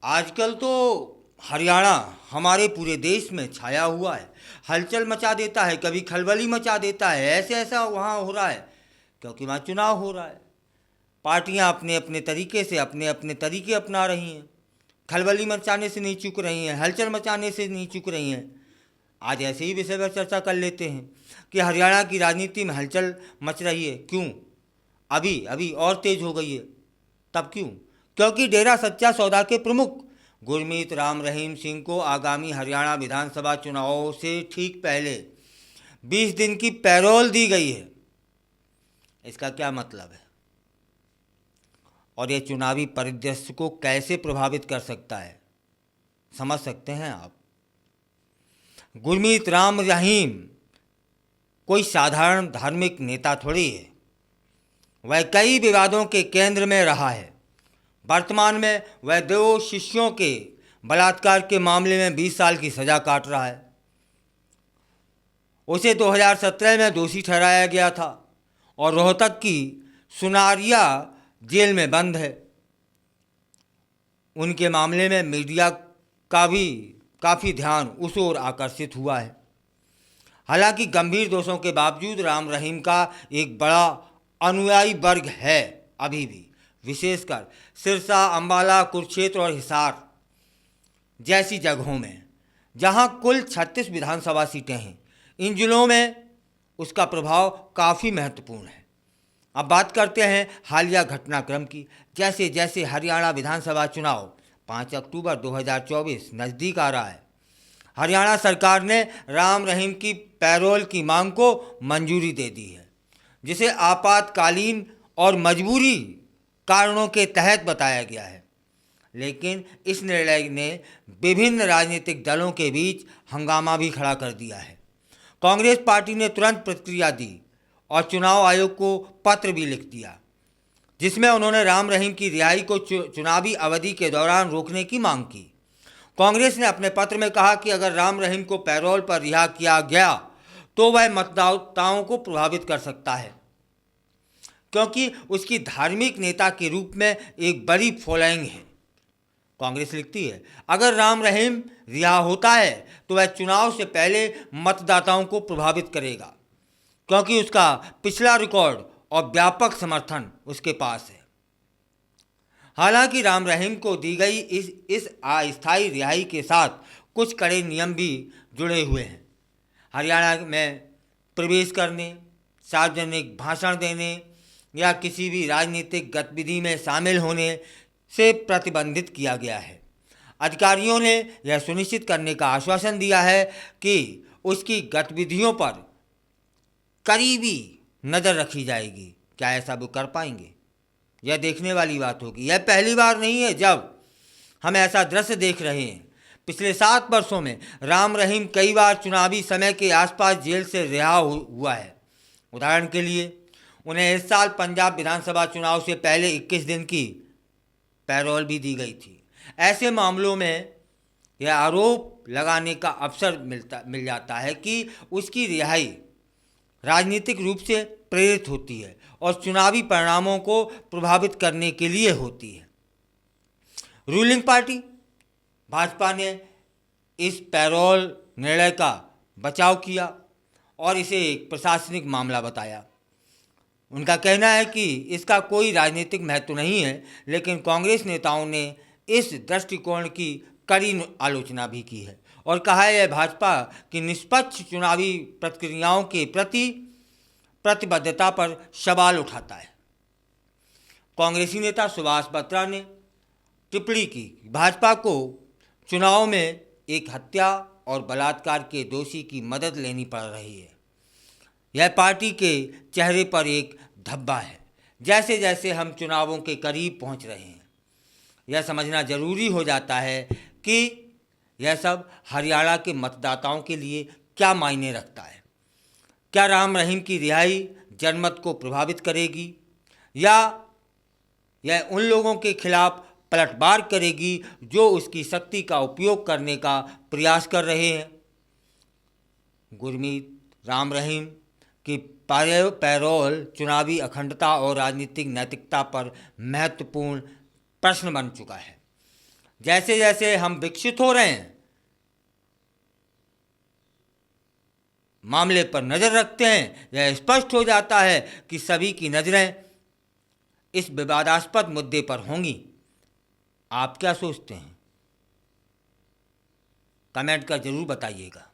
आजकल तो हरियाणा हमारे पूरे देश में छाया हुआ है। हलचल मचा देता है, कभी खलबली मचा देता है। ऐसे ऐसा वहाँ हो रहा है क्योंकि वहाँ चुनाव हो रहा है। पार्टियां अपने अपने तरीके से अपने अपने तरीके अपना रही हैं। खलबली मचाने से नहीं चूक रही हैं, हलचल मचाने से नहीं चूक रही हैं। आज ऐसे ही विषय पर चर्चा कर लेते हैं कि हरियाणा की राजनीति में हलचल मच रही है क्यों। अभी अभी और तेज हो गई है। तब क्यों? क्योंकि डेरा सच्चा सौदा के प्रमुख गुरमीत राम रहीम सिंह को आगामी हरियाणा विधानसभा चुनावों से ठीक पहले 20 दिन की पैरोल दी गई है। इसका क्या मतलब है और यह चुनावी परिदृश्य को कैसे प्रभावित कर सकता है, समझ सकते हैं आप। गुरमीत राम रहीम कोई साधारण धार्मिक नेता थोड़ी है। वह कई विवादों के केंद्र में रहा है। वर्तमान में वह 2 शिष्यों के बलात्कार के मामले में 20 साल की सजा काट रहा है। उसे 2017 में दोषी ठहराया गया था और रोहतक की सुनारिया जेल में बंद है। उनके मामले में मीडिया का भी काफ़ी ध्यान उस ओर आकर्षित हुआ है। हालांकि गंभीर दोषों के बावजूद राम रहीम का एक बड़ा अनुयायी वर्ग है अभी भी, विशेषकर सिरसा, अम्बाला, कुरुक्षेत्र और हिसार जैसी जगहों में, जहां कुल 36 विधानसभा सीटें हैं। इन जिलों में उसका प्रभाव काफ़ी महत्वपूर्ण है। अब बात करते हैं हालिया घटनाक्रम की। जैसे जैसे हरियाणा विधानसभा चुनाव 5 अक्टूबर 2024 नज़दीक आ रहा है, हरियाणा सरकार ने राम रहीम की पैरोल की मांग को मंजूरी दे दी है, जिसे आपातकालीन और मजबूरी कारणों के तहत बताया गया है। लेकिन इस निर्णय ने विभिन्न राजनीतिक दलों के बीच हंगामा भी खड़ा कर दिया है। कांग्रेस पार्टी ने तुरंत प्रतिक्रिया दी और चुनाव आयोग को पत्र भी लिख दिया, जिसमें उन्होंने राम रहीम की रिहाई को चुनावी अवधि के दौरान रोकने की मांग की। कांग्रेस ने अपने पत्र में कहा कि अगर राम रहीम को पैरोल पर रिहा किया गया तो वह मतदाताओं को प्रभावित कर सकता है, क्योंकि उसकी धार्मिक नेता के रूप में एक बड़ी फॉलोइंग है। कांग्रेस लिखती है, अगर राम रहीम रिहा होता है तो वह चुनाव से पहले मतदाताओं को प्रभावित करेगा, क्योंकि उसका पिछला रिकॉर्ड और व्यापक समर्थन उसके पास है। हालांकि राम रहीम को दी गई इस अस्थायी रिहाई के साथ कुछ कड़े नियम भी जुड़े हुए हैं। हरियाणा में प्रवेश करने, सार्वजनिक भाषण देने या किसी भी राजनीतिक गतिविधि में शामिल होने से प्रतिबंधित किया गया है। अधिकारियों ने यह सुनिश्चित करने का आश्वासन दिया है कि उसकी गतिविधियों पर करीबी नज़र रखी जाएगी। क्या ऐसा वो कर पाएंगे, यह देखने वाली बात होगी। यह पहली बार नहीं है जब हम ऐसा दृश्य देख रहे हैं। पिछले 7 वर्षों में राम रहीम कई बार चुनावी समय के आसपास जेल से रिहा हुआ है। उदाहरण के लिए उन्हें इस साल पंजाब विधानसभा चुनाव से पहले 21 दिन की पैरोल भी दी गई थी। ऐसे मामलों में यह आरोप लगाने का अवसर मिल जाता है कि उसकी रिहाई राजनीतिक रूप से प्रेरित होती है और चुनावी परिणामों को प्रभावित करने के लिए होती है। रूलिंग पार्टी भाजपा ने इस पैरोल निर्णय का बचाव किया और इसे एक प्रशासनिक मामला बताया। उनका कहना है कि इसका कोई राजनीतिक महत्व नहीं है, लेकिन कांग्रेस नेताओं ने इस दृष्टिकोण की कड़ी आलोचना भी की है और कहा है यह भाजपा की निष्पक्ष चुनावी प्रक्रियाओं के प्रति प्रतिबद्धता पर सवाल उठाता है। कांग्रेसी नेता सुभाष बत्रा ने टिप्पणी की, भाजपा को चुनाव में एक हत्या और बलात्कार के दोषी की मदद लेनी पड़ रही है। यह पार्टी के चेहरे पर एक धब्बा है। जैसे जैसे हम चुनावों के करीब पहुंच रहे हैं, यह समझना जरूरी हो जाता है कि यह सब हरियाणा के मतदाताओं के लिए क्या मायने रखता है। क्या राम रहीम की रिहाई जनमत को प्रभावित करेगी या यह उन लोगों के खिलाफ पलटवार करेगी जो उसकी शक्ति का उपयोग करने का प्रयास कर रहे हैं। गुरमीत राम रहीम की पैरोल चुनावी अखंडता और राजनीतिक नैतिकता पर महत्वपूर्ण प्रश्न बन चुका है। जैसे जैसे हम विकसित हो रहे हैं, मामले पर नज़र रखते हैं, यह स्पष्ट हो जाता है कि सभी की नज़रें इस विवादास्पद मुद्दे पर होंगी। आप क्या सोचते हैं? कमेंट कर जरूर बताइएगा।